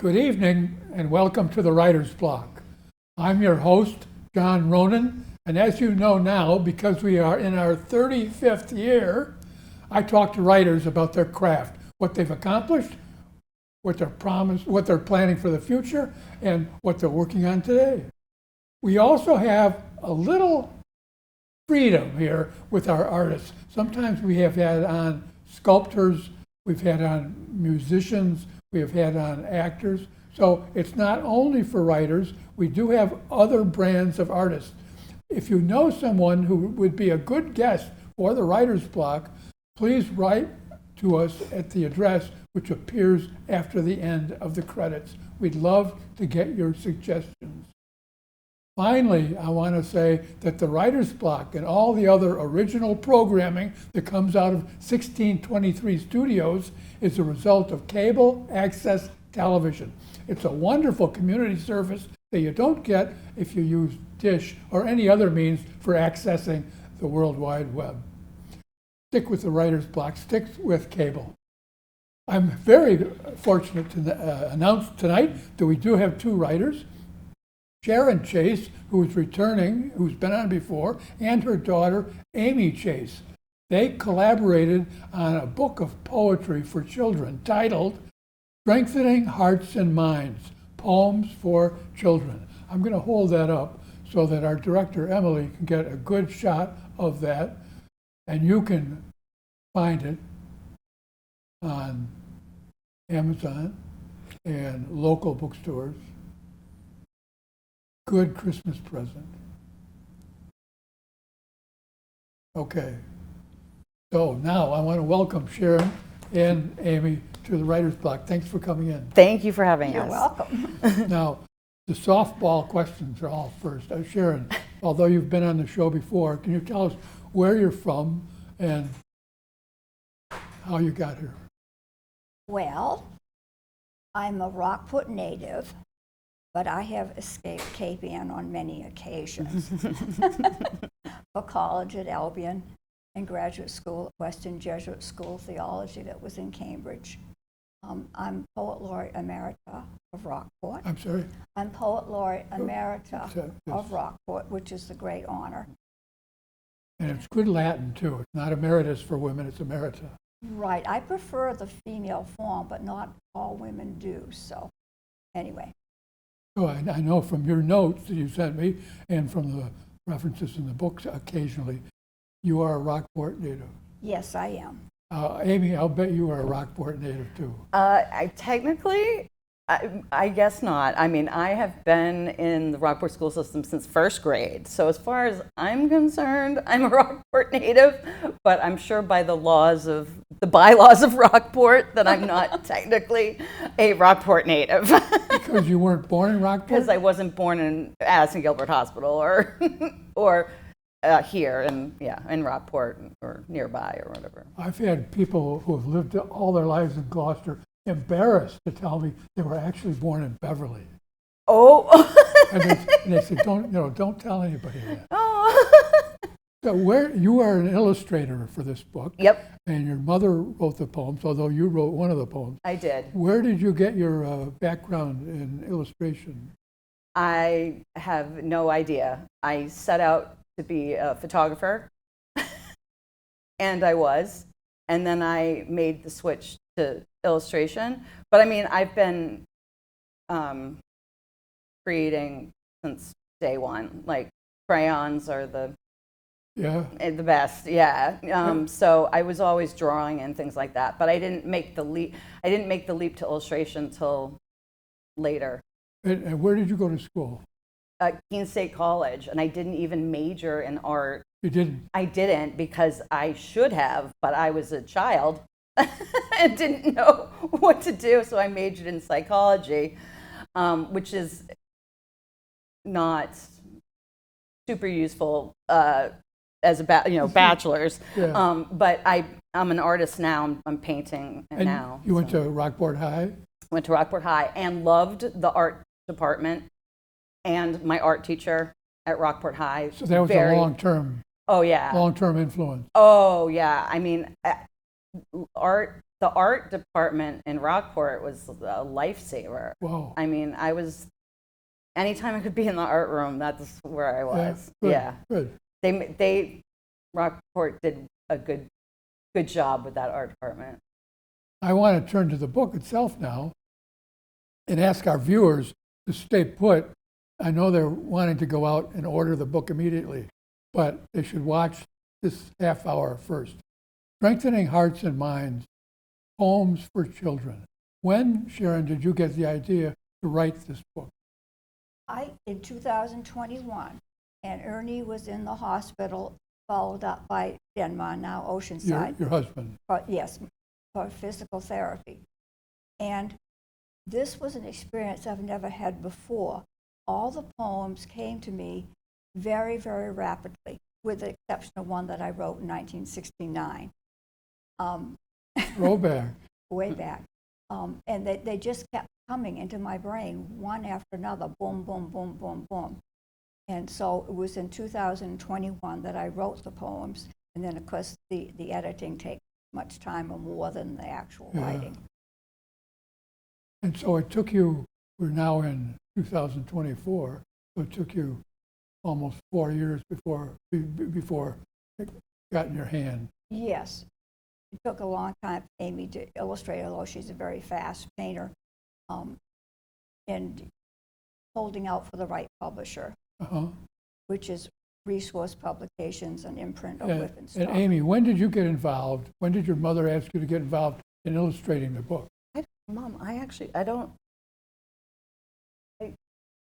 Good evening and welcome to the Writer's Block. I'm your host, John Ronan, and as you know now, because we are in our 35th year, I talk to writers about their craft, what they've accomplished, what they're planning for the future, and what they're working on today. We also have a little freedom here with our artists. Sometimes we have had on sculptors, we've had on musicians, we have had on actors. So it's not only for writers, we do have other brands of artists. If you know someone who would be a good guest for the Writer's Block, please write to us at the address which appears after the end of the credits. We'd love to get your suggestions. Finally, I want to say that the Writer's Block and all the other original programming that comes out of 1623 Studios is a result of cable access television. It's a wonderful community service that you don't get if you use Dish or any other means for accessing the World Wide Web. Stick with the Writer's Block, stick with cable. I'm very fortunate to announce tonight that we do have two writers. Sharon Chace, who is returning, who's been on before, and her daughter, Amy Chace. They collaborated on a book of poetry for children titled Strengthening Hearts and Minds, Poems for Children. I'm going to hold that up so that our director, Emily, can get a good shot of that, and you can find it on Amazon and local bookstores. Good Christmas present. Okay. So now I want to welcome Sharon and Amy to the Writer's Block. Thanks for coming in. Thank you for having us. You're welcome. Now, the softball questions are all first. Sharon, although you've been on the show before, can you tell us where you're from and how you got here? Well, I'm a Rockport native, but I have escaped Cape Ann on many occasions. For college at Albion and graduate school at Western Jesuit School of Theology that was in Cambridge. I'm Poet Laureate Emerita of Rockport. I'm sorry? I'm Poet Laureate Emerita yes. of Rockport, which is a great honor. And it's good Latin, too. It's not emeritus for women, it's emerita. Right, I prefer the female form, but not all women do, so anyway. So I know from your notes that you sent me and from the references in the books occasionally, you are a Rockport native. Yes, I am. Amy, I'll bet you are a Rockport native too. I guess not. I mean, I have been in the Rockport school system since first grade. So as far as I'm concerned, I'm a Rockport native, but I'm sure by the bylaws of Rockport that I'm not technically a Rockport native. Because you weren't born in Rockport? Because I wasn't born in Addison Gilbert Hospital or here in Rockport or nearby or whatever. I've had people who have lived all their lives in Gloucester embarrassed to tell me they were actually born in Beverly. Oh. and they said, don't tell anybody that. Oh. So you are an illustrator for this book. Yep. And your mother wrote the poems, although you wrote one of the poems. I did. Where did you get your background in illustration? I have no idea. I set out to be a photographer, and I was. And then I made the switch to illustration. But I mean, I've been creating since day one. Like, crayons are the best, yeah. So I was always drawing and things like that. But I didn't make the leap. I didn't make the leap to illustration until later. And where did you go to school? Keene State College, and I didn't even major in art. You didn't? I didn't because I should have, but I was a child and didn't know what to do, so I majored in psychology, which is not super useful as a bachelor's. Yeah. But I'm an artist now. I'm painting and now. You went to Rockport High? Went to Rockport High and loved the art department and my art teacher at Rockport High. So that was a long-term Oh, yeah. Long-term influence. Oh, yeah. I mean, art the art department in Rockport was a lifesaver. Wow. I mean, anytime I could be in the art room, that's where I was. Yeah, good. They Rockport did a good job with that art department. I want to turn to the book itself now and ask our viewers to stay put. I know they're wanting to go out and order the book immediately, but they should watch this half hour first. Strengthening Hearts and Minds, Poems for Children. When, Sharon, did you get the idea to write this book? In 2021, and Ernie was in the hospital, followed up by Denmark, now Oceanside. Your husband. Yes, for physical therapy. And this was an experience I've never had before. All the poems came to me very, very rapidly, with the exception of one that I wrote in 1969. Throwback. Way back. And they just kept coming into my brain, one after another, boom, boom, boom, boom, boom. And so it was in 2021 that I wrote the poems. And then, of course, the editing takes much time or more than the actual writing. And so it took you, we're now in 2024, so it took you almost 4 years before it got in your hand. Yes. It took a long time for Amy to illustrate, although she's a very fast painter, and holding out for the right publisher, which is Resource Publications, an imprint of Whip and Stop. And Amy, when did you get involved? When did your mother ask you to get involved in illustrating the book? Mom, I don't.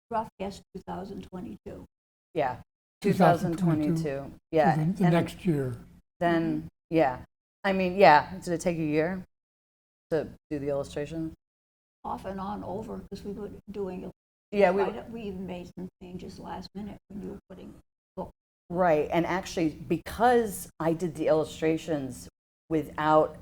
Rough guess 2022. Yeah, 2022. Yeah, The next year. Then, yeah. I mean, yeah. Did it take a year to do the illustration? Off and on over, because we were doing it. Yeah, we even made some changes last minute when you were putting the book. Right, and actually, because I did the illustrations without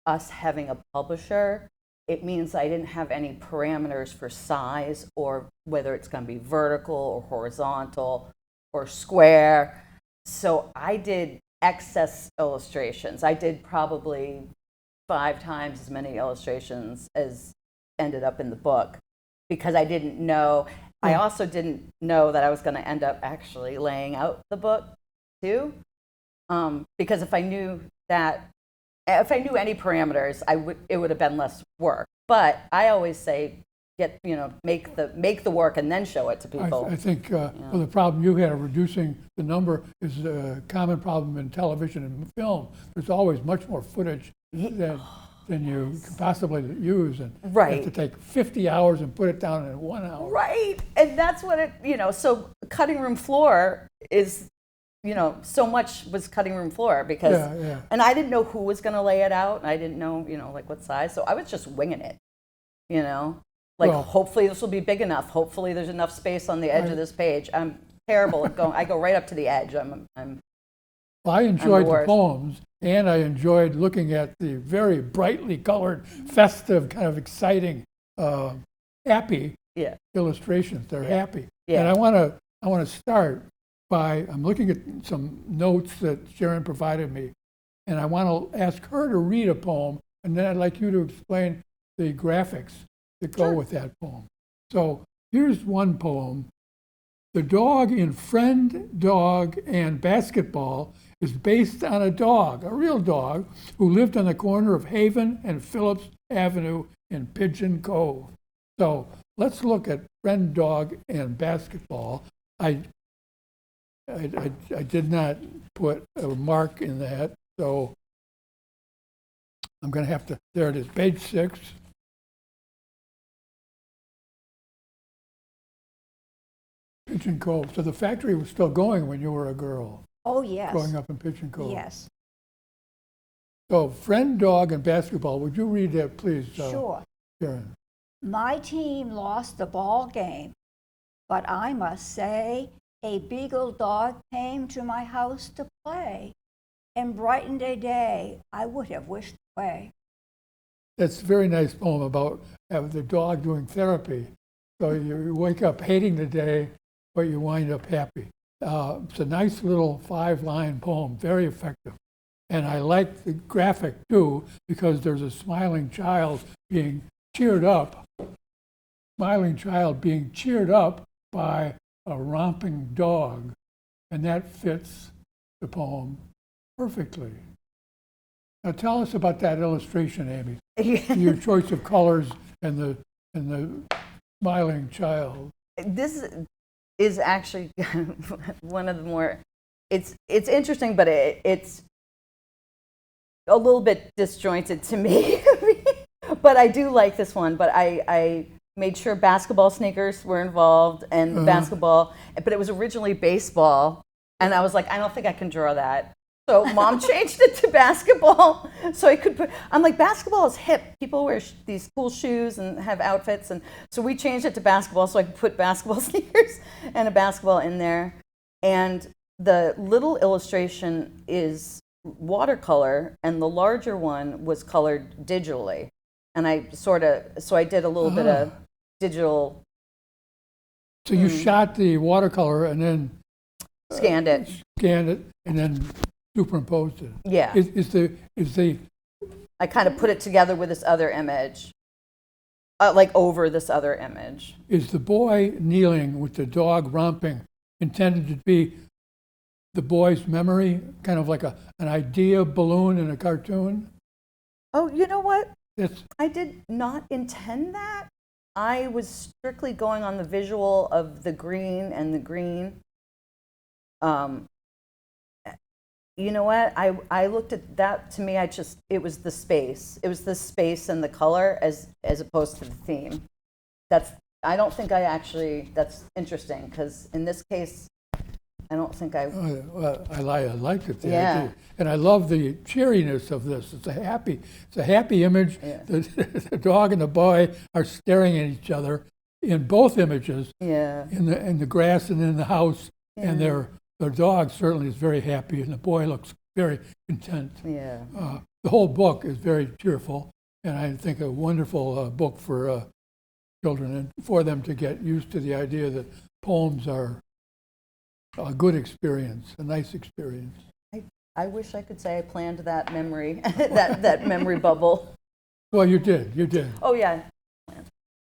us having a publisher, it means I didn't have any parameters for size or whether it's going to be vertical or horizontal or square. So I did excess illustrations. I did probably 5 times as many illustrations as ended up in the book because I didn't know. I also didn't know that I was going to end up actually laying out the book too, because if I knew any parameters, it would have been less work. But I always say, make the work and then show it to people. I think well, the problem you had of reducing the number is a common problem in television and film. There's always much more footage than you could possibly use, and you have to take 50 hours and put it down in 1 hour. Right, and that's what so cutting room floor is, so much was cutting room floor because, and I didn't know who was going to lay it out, and I didn't know, like what size, so I was just winging it, hopefully this will be big enough, hopefully there's enough space on the edge of this page. I'm terrible at going, I go right up to the edge. I enjoyed the poems, and I enjoyed looking at the very brightly colored, festive, kind of exciting, happy illustrations. They're happy. And I want to start by, I'm looking at some notes that Sharon provided me, and I want to ask her to read a poem, and then I'd like you to explain the graphics that go with that poem. So here's one poem. The dog in Friend, Dog, and Basketball is based on a dog, a real dog, who lived on the corner of Haven and Phillips Avenue in Pigeon Cove. So let's look at Friend, Dog, and Basketball. I did not put a mark in that, so I'm going to have to, there it is, page 6. Pigeon Cove. So the factory was still going when you were a girl. Oh, yes. Growing up in Pigeon Cove. Yes. So Friend, Dog, and Basketball. Would you read that, please? Sure. Sharon. My team lost the ball game, but I must say a beagle dog came to my house to play and brightened a day I would have wished away. That's a very nice poem about the dog doing therapy. So you wake up hating the day, but you wind up happy. It's a nice little 5-line poem, very effective. And I like the graphic too, because there's a smiling child being cheered up, by a romping dog. And that fits the poem perfectly. Now tell us about that illustration, Amy. Your choice of colors and the smiling child. This is actually one of the more, it's interesting, but it's a little bit disjointed to me. But I do like this one. But I made sure basketball sneakers were involved and the basketball, but it was originally baseball. And I was like, I don't think I can draw that. So Mom changed it to basketball, so I could put. I'm like, basketball is hip. People wear these cool shoes and have outfits, and so we changed it to basketball, so I could put basketball sneakers and a basketball in there. And the little illustration is watercolor, and the larger one was colored digitally. And I did a little bit of digital. So you shot the watercolor and then scanned it, and then superimposed it. Yeah. Is the I kind of put it together with this other image, like over this other image. Is the boy kneeling with the dog romping intended to be the boy's memory, kind of like an idea balloon in a cartoon? Oh, you know what? It's, I did not intend that. I was strictly going on the visual of the green and the green. You know what? I looked at that. To me, it was the space. It was the space and the color as opposed to the theme. I don't think that's interesting, because in this case, I don't think I. I liked it. Yeah. Idea. And I love the cheeriness of this. It's a happy image. Yeah. The dog and the boy are staring at each other in both images. Yeah. In the grass and in the house, and their dog certainly is very happy, and the boy looks very content. Yeah. The whole book is very cheerful, and I think a wonderful book for children, and for them to get used to the idea that poems are a good experience, a nice experience. I wish I could say I planned that memory, that memory bubble. Well, you did. Oh yeah.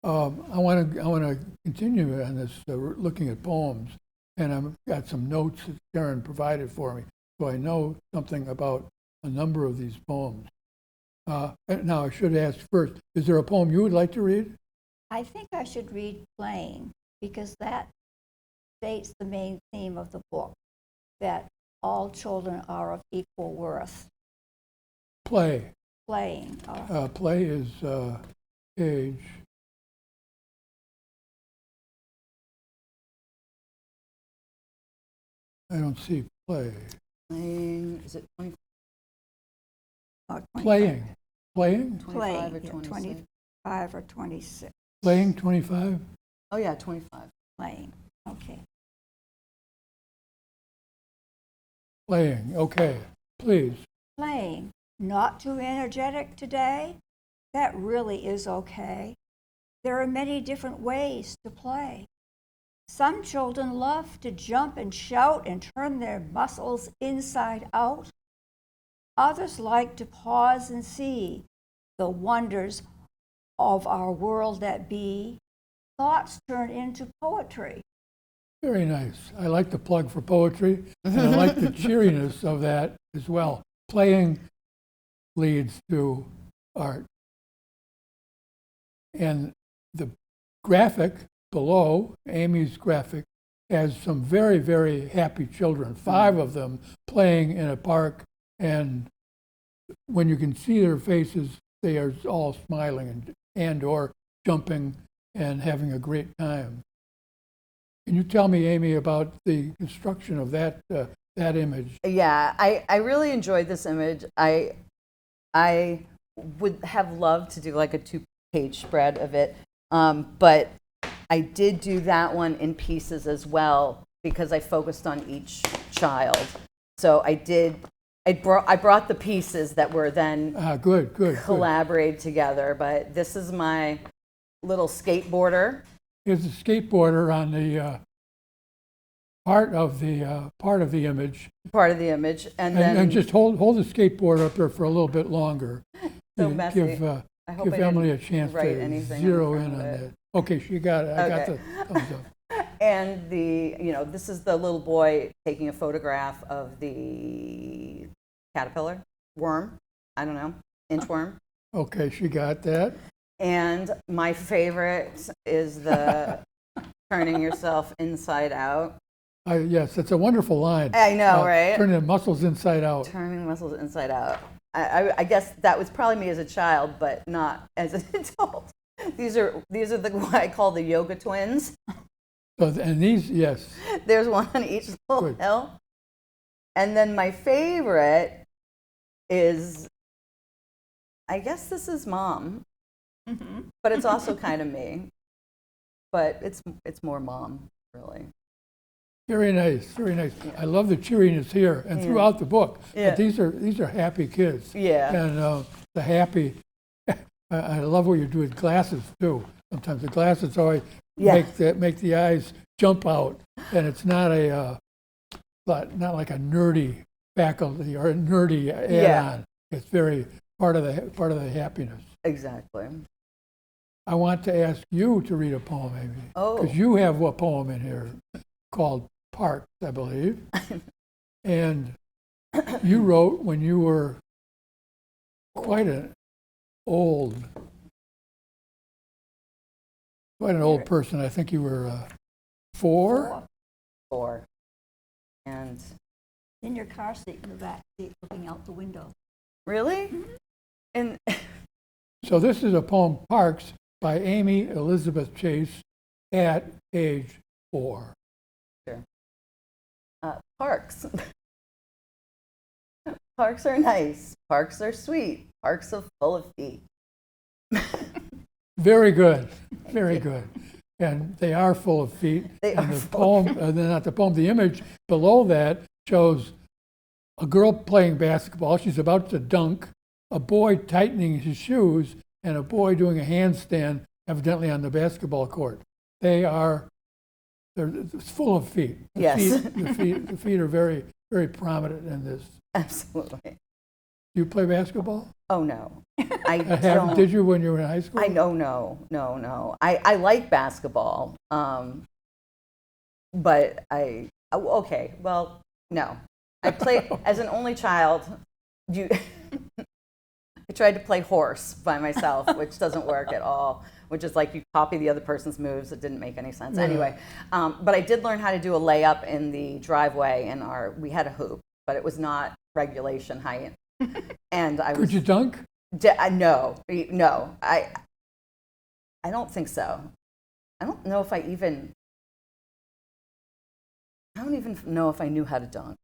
I want to continue on this, looking at poems, and I've got some notes that Sharon provided for me, so I know something about a number of these poems. Now, I should ask first, is there a poem you would like to read? I think I should read Playing, because that states the main theme of the book, that all children are of equal worth. Play. Playing. Play is page. I don't see play. Playing, is it 20, Playing. 25 Playing, or yeah, 26? 25 or 26. Playing 25? Oh yeah, 25. Playing, okay. Playing, okay, please. Playing, not too energetic today? That really is okay. There are many different ways to play. Some children love to jump and shout and turn their muscles inside out. Others like to pause and see the wonders of our world that be. Thoughts turn into poetry. Very nice. I like the plug for poetry, and I like the cheeriness of that as well. Playing leads to art. And the graphic below, Amy's graphic, has some very, very happy children, 5 of them playing in a park, and when you can see their faces, they are all smiling and or jumping and having a great time. Can you tell me, Amy, about the construction of that image? Yeah, I really enjoyed this image. I would have loved to do like a 2-page spread of it, but I did do that one in pieces as well, because I focused on each child. So I brought the pieces that were then good. collaborated together. But this is my little skateboarder. Here's a skateboarder on the part of the image. Part of the image, and then And just hold the skateboard up there for a little bit longer. so to messy. I hope give I Emily a didn't chance write to anything zero front in of on it. that. Okay, she got it. I got Okay. the thumbs up. And this is the little boy taking a photograph of the caterpillar, worm, I don't know, inchworm. Okay, she got that. And my favorite is the turning yourself inside out. Yes, it's a wonderful line. I know, right? Turning the muscles inside out. Turning muscles inside out. I guess that was probably me as a child, but not as an adult. These are the what I call the yoga twins. So, and these, yes. There's one on each little Good. hill. And then my favorite is, I guess this is Mom, but it's also kind of me. But it's more Mom, really. Very nice, very nice. I love the cheeriness here and throughout the book. Yeah. But these are happy kids. Yeah. And the happy, I love what you do with glasses too. Sometimes the glasses always make the eyes jump out, and it's not not like a nerdy faculty or a nerdy add-on. It's very part of the happiness. Exactly. I want to ask you to read a poem, Amy. Oh. Because you have a poem in here called Parks, I believe. And you wrote when you were quite an old person. I think you were 4. 4. And In your car seat, in the back seat, looking out the window. really? And So this is a poem, Parks, by Amy Elizabeth Chace, at age 4. parks. Parks are nice. Parks are sweet. Parks are full of feet. Very good, very good. And they are full of feet. They and are the full poem, not the poem, the image below that shows a girl playing basketball. She's about to dunk, a boy tightening his shoes, and a boy doing a handstand, evidently on the basketball court. They're full of feet. Yes. The feet are very, very prominent in this. Absolutely. Do you play basketball? Oh no, I don't. Did you when you were in high school? I know, no. I like basketball, but okay. Well, no. I played as an only child. I tried to play horse by myself, which doesn't work at all. Which is like you copy the other person's moves. It didn't make any sense. Anyway, but I did learn how to do a layup in the driveway, and we had a hoop, but it was not regulation height. And I was. Could you dunk? No. I don't think so. I don't know if I don't even know if I knew how to dunk.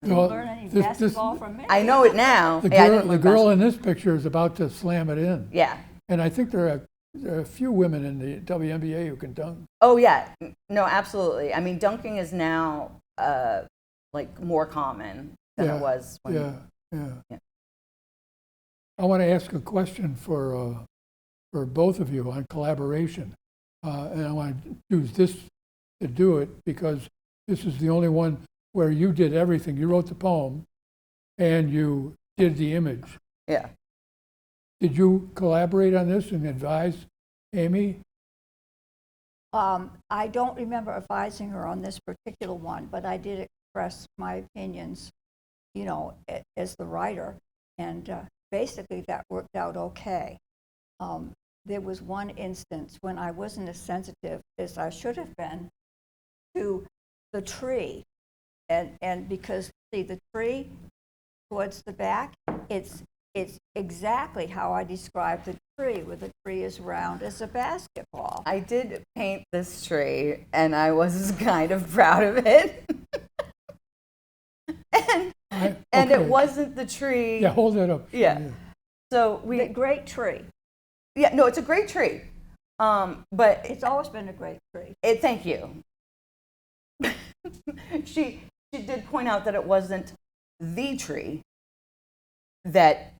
Did you learn any basketball from me? I know it now. The girl in this picture is about to slam it in. Yeah. And I think there are a few women in the WNBA who can dunk. Oh yeah. No, absolutely. I mean, dunking is now like more common than it was when. Yeah. I want to ask a question for both of you on collaboration, and I want to use this to do it because this is the only one where you did everything. You wrote the poem, and you did the image. Yeah. Did you collaborate on this and advise Amy? I don't remember advising her on this particular one, but I did express my opinions, as the writer, and basically that worked out okay. There was one instance when I wasn't as sensitive as I should have been to the tree, and because, see, the tree towards the back, it's exactly how I described the tree, where the tree is round as a basketball. I did paint this tree, and I was kind of proud of it. And it wasn't the tree. Yeah, hold that up. Yeah. So The great tree. Yeah, no, it's a great tree. But It's always been a great tree. thank you. She did point out that it wasn't the tree that.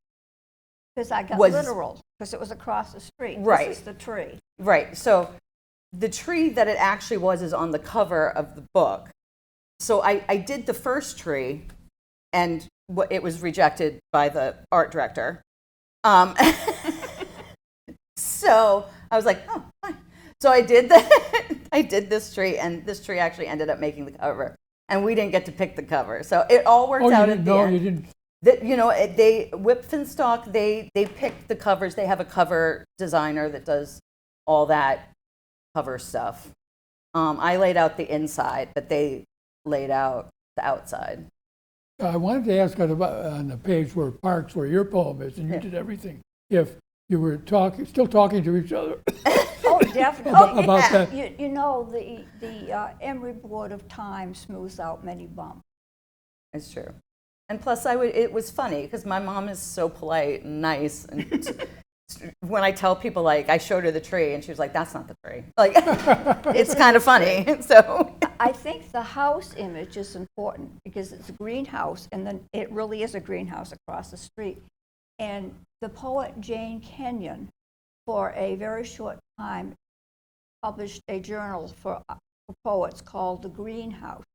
Because I got Was- literal, because it was across the street. Right. This is the tree. Right. So the tree that it actually was is on the cover of the book. So I did the first tree, and it was rejected by the art director. So I was like, oh, fine. So I did I did this tree, and this tree actually ended up making the cover. And we didn't get to pick the cover. So it all worked out at the end. You didn't. Whip Finstock, they picked the covers. They have a cover designer that does all that cover stuff. I laid out the inside, but they laid out the outside. I wanted to ask on the page where Parks, where your poem is, and you did everything, if you were still talking to each other. Oh, definitely. About that. You know, the Emory Board of Time smooths out many bumps. It's true. And plus, it was funny because my mom is so polite and nice. And when I tell people, like, I showed her the tree, and she was like, that's not the tree. Like, it's kind of funny. So I think the house image is important because it's a greenhouse, and then it really is a greenhouse across the street. And the poet Jane Kenyon, for a very short time, published a journal for poets called The Greenhouse.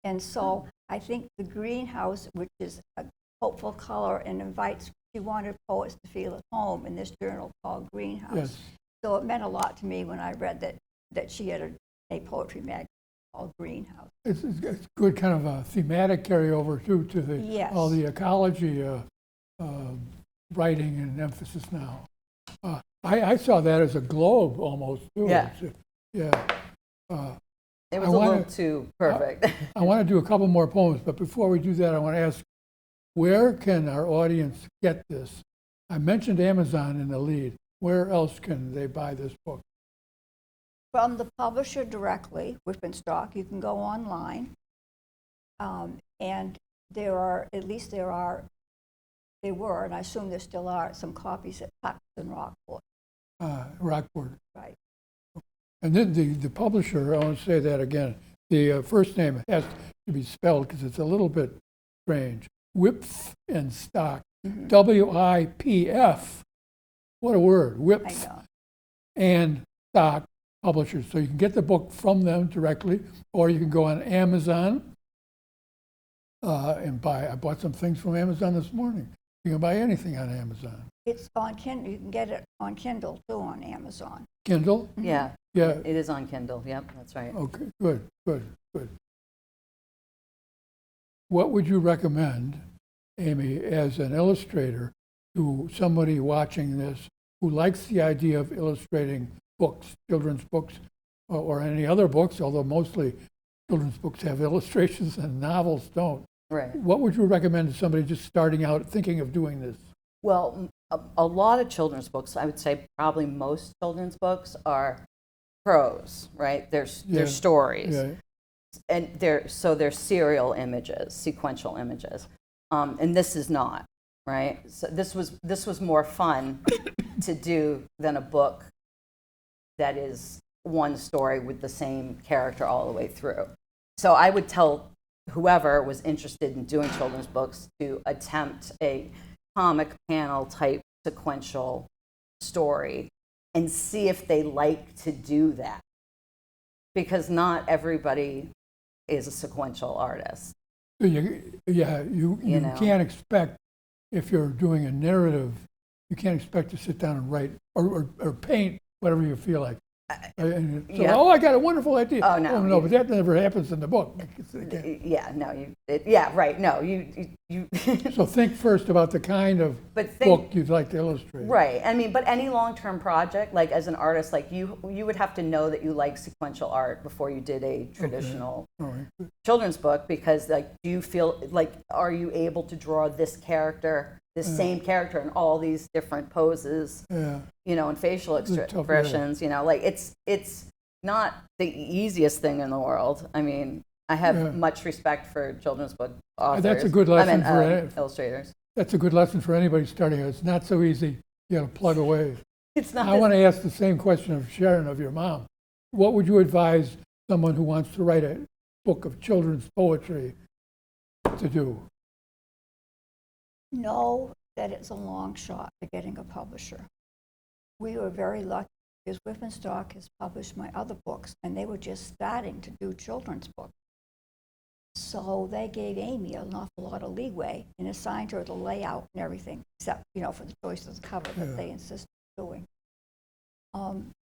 And so I think the greenhouse, which is a hopeful color and she wanted poets to feel at home in this journal called Greenhouse. Yes. So it meant a lot to me when I read that she had a poetry magazine called Greenhouse. It's good kind of a thematic carryover too to the Yes. all the ecology writing and emphasis now. I saw that as a globe almost too. Yeah. It was a little too perfect. I want to do a couple more poems, but before we do that, I want to ask, where can our audience get this? I mentioned Amazon in the lead. Where else can they buy this book? From the publisher directly, Whip and Stock, you can go online. And there were, and I assume there still are, some copies at Pucks and Rockport. Rockport. Right. And then the publisher, I want to say that again, the first name has to be spelled because it's a little bit strange. Whip and Stock, WIPF. What a word, Whip and Stock Publishers. So you can get the book from them directly, or you can go on Amazon and buy. I bought some things from Amazon this morning. You can buy anything on Amazon. It's on Kindle. You can get it on Kindle too on Amazon. Kindle? Yeah. Yeah. It is on Kindle. Yep, that's right. Okay, good. What would you recommend, Amy, as an illustrator to somebody watching this who likes the idea of illustrating books, children's books, or any other books, although mostly children's books have illustrations and novels don't? Right. What would you recommend to somebody just starting out thinking of doing this? Well, a lot of children's books, I would say probably most children's books are prose, right? They're stories. Yeah. And they're serial images, sequential images. And this is not, right? So this was more fun to do than a book that is one story with the same character all the way through. So I would tell whoever was interested in doing children's books to attempt a comic panel type sequential story and see if they like to do that. Because not everybody is a sequential artist. So you can't expect, if you're doing a narrative, you can't expect to sit down and write or paint whatever you feel like. I got a wonderful idea. Oh no, but that never happens in the book. Right. No, you. So think first about the kind of book you'd like to illustrate. Right. I mean, but any long-term project, like as an artist, like you would have to know that you like sequential art before you did a traditional children's book, because like, do you feel like, are you able to draw this character? This same character in all these different poses, and facial expressions, like it's not the easiest thing in the world. I mean, I have much respect for children's book authors. That's a good lesson for illustrators. That's a good lesson for anybody starting out. It's not so easy. You got to plug away. It's not. I want to ask the same question of Sharon, of your mom. What would you advise someone who wants to write a book of children's poetry to do? Know that it's a long shot to getting a publisher. We were very lucky is Whippenstock has published my other books, and they were just starting to do children's books. So they gave Amy an awful lot of leeway and assigned her the layout and everything, except, for the choice of the cover that they insisted on doing.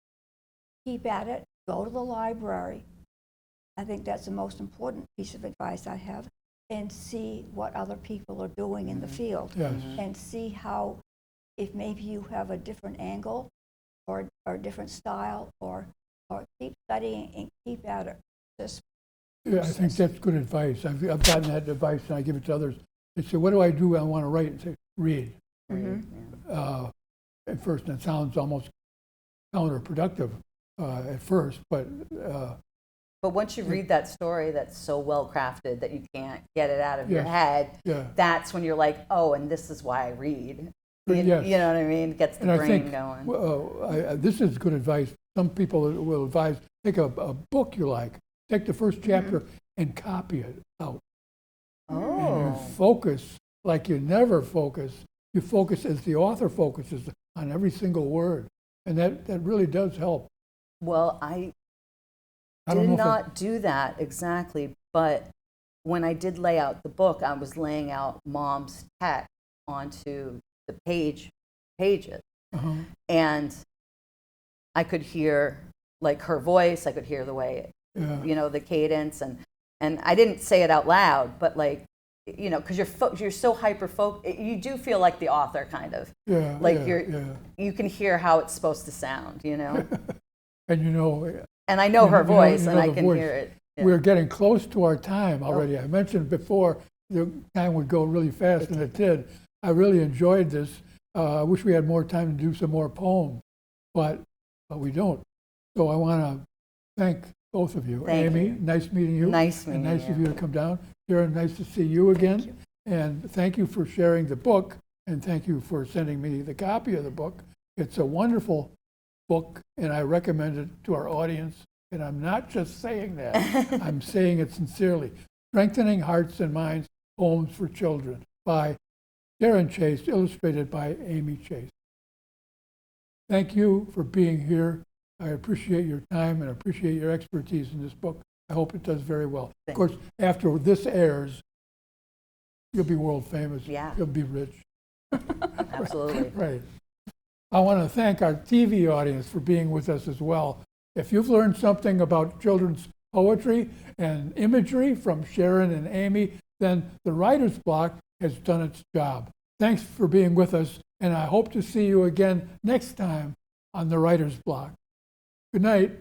Keep at it, go to the library. I think that's the most important piece of advice I have, and see what other people are doing in the field. Yes. And see how, if maybe you have a different angle or a different style, or keep studying and keep at it. Just Yeah, I think that's good advice. I've gotten that advice, and I give it to others. They say, what do I do? I want to write. And say, read. At first, and it sounds almost counterproductive at first, but once you read that story that's so well crafted that you can't get it out of your head, that's when you're like, oh, and this is why I read. You know what I mean? It gets the brain going. Well, this is good advice. Some people will advise, take a book you like, take the first chapter and copy it out. And you focus like you never focus. You focus as the author focuses on every single word. And that really does help. Well, I did not do that exactly, but when I did lay out the book, I was laying out Mom's text onto the pages. And I could hear like her voice, I could hear the way, the cadence, and I didn't say it out loud, but like, because you're so hyper-focused, you do feel like the author kind of. You can hear how it's supposed to sound, And and I know her voice, and I can hear it. We're getting close to our time already. I mentioned before the time would go really fast, and it did. I really enjoyed this. I wish we had more time to do some more poems, but we don't. So I want to thank both of you. Thank Amy, you. Nice meeting you. Nice meeting and nice you. of you to come down. Sharon, nice to see you again. Thank you. And thank you for sharing the book, and thank you for sending me the copy of the book. It's a wonderful book, and I recommend it to our audience. And I'm not just saying that. I'm saying it sincerely. Strengthening Hearts and Minds, Poems for Children by Sharon Chace, illustrated by Amy Chace. Thank you for being here. I appreciate your time and appreciate your expertise in this book. I hope it does very well. Of course, after this airs, you'll be world famous. Yeah. You'll be rich. Absolutely. Right. I want to thank our TV audience for being with us as well. If you've learned something about children's poetry and imagery from Sharon and Amy, then the Writer's Block has done its job. Thanks for being with us, and I hope to see you again next time on the Writer's Block. Good night.